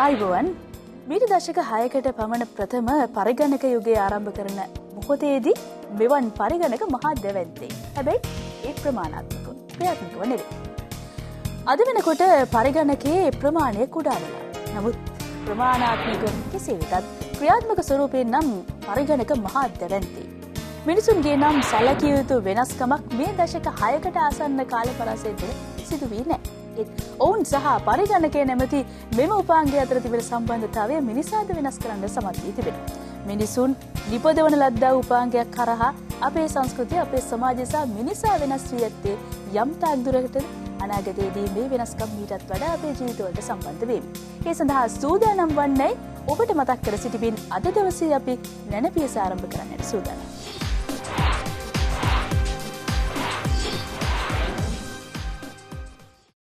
ආයුබෝවන් මීට දශක 6කට පමණ ප්‍රථම පරිගණක යුගය ආරම්භ කරන මොහොතේදී මෙවන් පරිගණක මහා දැවැන්තේ. හැබැයි ඒ ප්‍රමාණාත්මකව ක්‍රියාත්මකව නෙවෙයි. අද වෙනකොට පරිගණකයේ ප්‍රමාණය කුඩා වෙලා. නමුත් ප්‍රමාණාත්මක කෙසේ වෙතත් ක්‍රියාත්මක ස්වරූපයෙන් නම් පරිගණක මහා දැවැන්තේ. මිනිසුන්ගේ නම් සැලකිය යුතු වෙනස්කමක් මේ දශක 6කට ආසන්න කාල පරාසය තුළ සිදු වී නැහැ. ඔවුන් සහ පරිගණකය නැමැති මෙම උපාංගය අතර තිබෙන සම්බන්ධතාවය මිනිසාද වෙනස් කරන්න සමත් වී තිබෙනවා. මිනිසුන් නිපදවන ලද්දා උපාංගයක් කරහා අපේ සංස්කෘතිය අපේ සමාජය සහ මිනිසා වෙනස් වී ඇත්තේ යම් තාක් දුරකට අනාගතයේදී මේ වෙනස්කම් මීටත් වඩා අපේ ජීවිතවලට සම්බන්ධ වෙමි. ඒ සඳහා සූදානම් වන්නේ ඔබට මතක් කර සිටිමින් අද දවසේ අපි නැනපියස ආරම්භ කරන්නට සූදානම්.